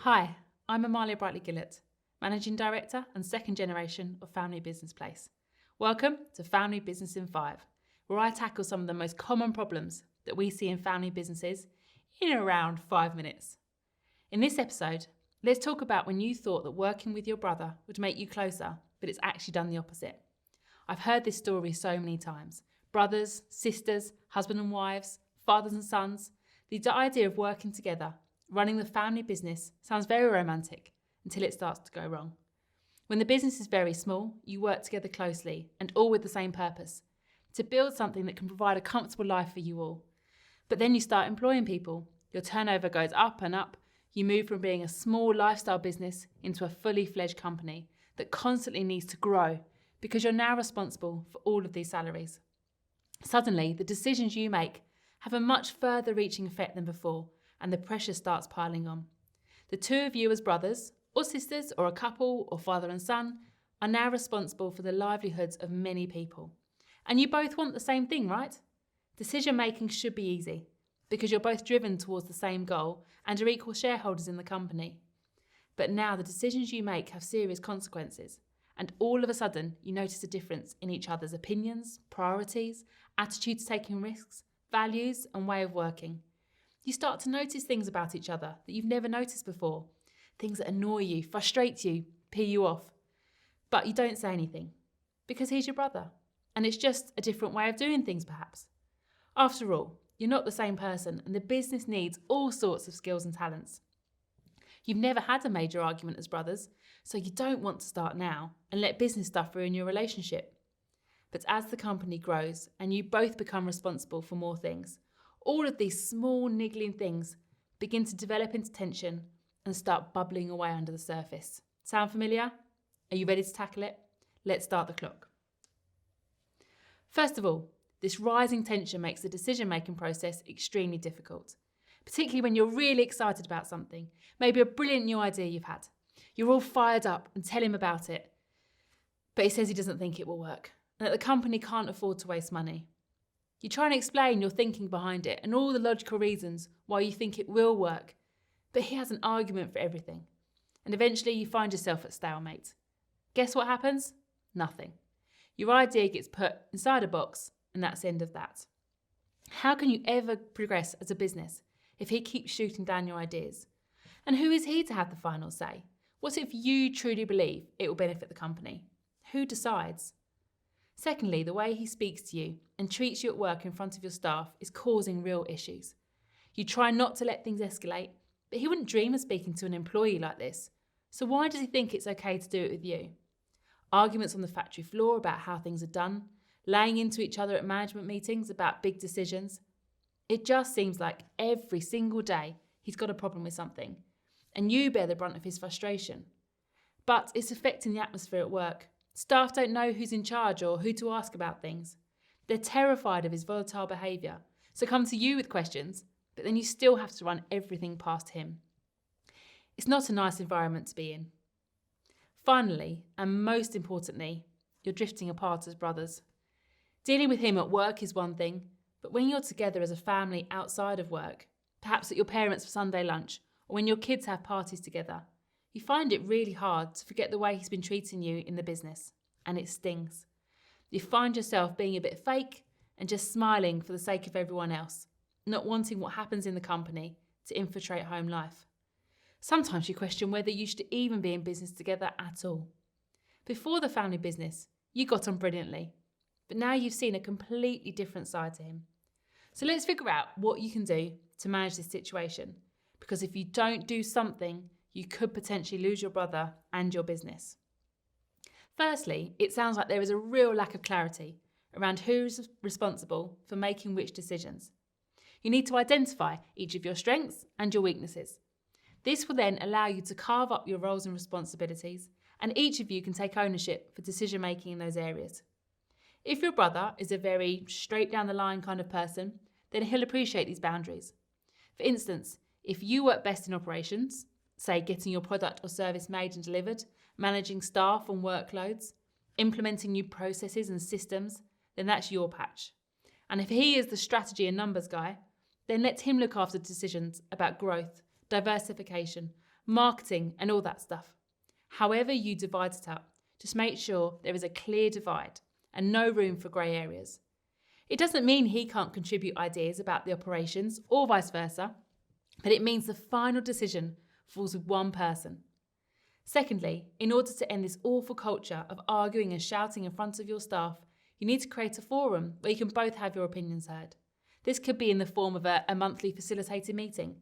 Hi, I'm Amalia Brightley-Gillott, Managing Director and second generation of Family Business Place. Welcome to Family Business in 5, where I tackle some of the most common problems that we see in family businesses in around 5 minutes. In this episode, let's talk about when you thought that working with your brother would make you closer, but it's actually done the opposite. I've heard this story so many times. Brothers, sisters, husband and wives, fathers and sons. The idea of working together, running the family business, sounds very romantic until it starts to go wrong. When the business is very small, you work together closely and all with the same purpose, to build something that can provide a comfortable life for you all. But then you start employing people. Your turnover goes up and up. You move from being a small lifestyle business into a fully fledged company that constantly needs to grow because you're now responsible for all of these salaries. Suddenly, the decisions you make have a much further reaching effect than before, and the pressure starts piling on. The two of you as brothers, or sisters, or a couple, or father and son, are now responsible for the livelihoods of many people. And you both want the same thing, right? Decision making should be easy, because you're both driven towards the same goal and are equal shareholders in the company. But now the decisions you make have serious consequences, and all of a sudden you notice a difference in each other's opinions, priorities, attitudes to taking risks, values, and way of working. You start to notice things about each other that you've never noticed before, things that annoy you, frustrate you, pee you off. But you don't say anything, because he's your brother, and it's just a different way of doing things perhaps. After all, you're not the same person, and the business needs all sorts of skills and talents. You've never had a major argument as brothers, so you don't want to start now and let business stuff ruin your relationship. But as the company grows and you both become responsible for more things, all of these small niggling things begin to develop into tension and start bubbling away under the surface. Sound familiar? Are you ready to tackle it? Let's start the clock. First of all, this rising tension makes the decision-making process extremely difficult, particularly when you're really excited about something, maybe a brilliant new idea you've had. You're all fired up and tell him about it, but he says he doesn't think it will work and that the company can't afford to waste money. You try and explain your thinking behind it and all the logical reasons why you think it will work, but he has an argument for everything. And eventually you find yourself at stalemate. Guess what happens? Nothing. Your idea gets put inside a box and that's the end of that. How can you ever progress as a business if he keeps shooting down your ideas? And who is he to have the final say? What if you truly believe it will benefit the company? Who decides? Secondly, the way he speaks to you and treats you at work in front of your staff is causing real issues. You try not to let things escalate, but he wouldn't dream of speaking to an employee like this. So why does he think it's okay to do it with you? Arguments on the factory floor about how things are done, laying into each other at management meetings about big decisions. It just seems like every single day he's got a problem with something, and you bear the brunt of his frustration. But it's affecting the atmosphere at work. Staff don't know who's in charge or who to ask about things. They're terrified of his volatile behaviour, so come to you with questions, but then you still have to run everything past him. It's not a nice environment to be in. Finally, and most importantly, you're drifting apart as brothers. Dealing with him at work is one thing, but when you're together as a family outside of work, perhaps at your parents' for Sunday lunch, or when your kids have parties together, you find it really hard to forget the way he's been treating you in the business, and it stings. You find yourself being a bit fake and just smiling for the sake of everyone else, not wanting what happens in the company to infiltrate home life. Sometimes you question whether you should even be in business together at all. Before the family business, you got on brilliantly, but now you've seen a completely different side to him. So let's figure out what you can do to manage this situation, because if you don't do something, you could potentially lose your brother and your business. Firstly, it sounds like there is a real lack of clarity around who's responsible for making which decisions. You need to identify each of your strengths and your weaknesses. This will then allow you to carve up your roles and responsibilities, and each of you can take ownership for decision making in those areas. If your brother is a very straight down the line kind of person, then he'll appreciate these boundaries. For instance, if you work best in operations, say getting your product or service made and delivered, managing staff and workloads, implementing new processes and systems, then that's your patch. And if he is the strategy and numbers guy, then let him look after decisions about growth, diversification, marketing and all that stuff. However you divide it up, just make sure there is a clear divide and no room for grey areas. It doesn't mean he can't contribute ideas about the operations or vice versa, but it means the final decision falls with one person. Secondly, in order to end this awful culture of arguing and shouting in front of your staff, you need to create a forum where you can both have your opinions heard. This could be in the form of a monthly facilitated meeting.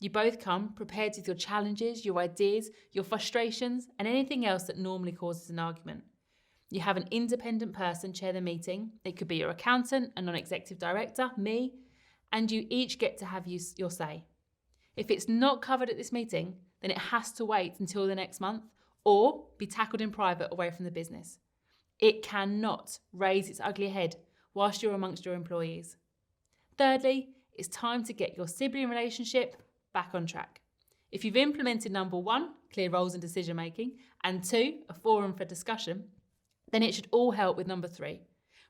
You both come prepared with your challenges, your ideas, your frustrations, and anything else that normally causes an argument. You have an independent person chair the meeting. It could be your accountant, a non-executive director, me, and you each get to have your say. If it's not covered at this meeting, then it has to wait until the next month or be tackled in private away from the business. It cannot raise its ugly head whilst you're amongst your employees. Thirdly, it's time to get your sibling relationship back on track. If you've implemented number 1, clear roles and decision making, and 2, a forum for discussion, then it should all help with number 3,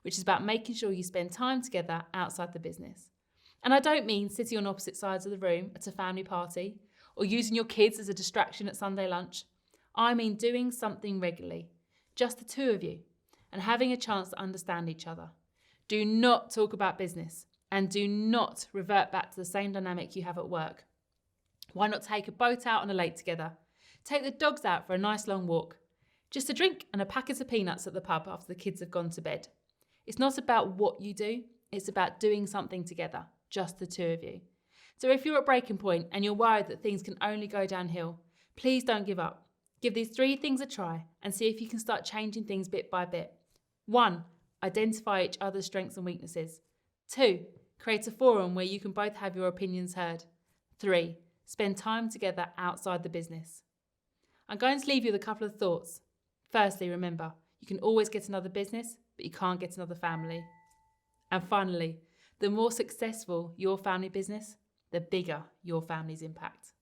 which is about making sure you spend time together outside the business. And I don't mean sitting on opposite sides of the room at a family party or using your kids as a distraction at Sunday lunch. I mean doing something regularly, just the two of you, and having a chance to understand each other. Do not talk about business and do not revert back to the same dynamic you have at work. Why not take a boat out on a lake together? Take the dogs out for a nice long walk. Just a drink and a packet of peanuts at the pub after the kids have gone to bed. It's not about what you do, it's about doing something together, just the two of you. So if you're at breaking point and you're worried that things can only go downhill, please don't give up. Give these 3 things a try and see if you can start changing things bit by bit. 1, identify each other's strengths and weaknesses. 2, create a forum where you can both have your opinions heard. 3, spend time together outside the business. I'm going to leave you with a couple of thoughts. Firstly, remember, you can always get another business, but you can't get another family. And finally, the more successful your family business, the bigger your family's impact.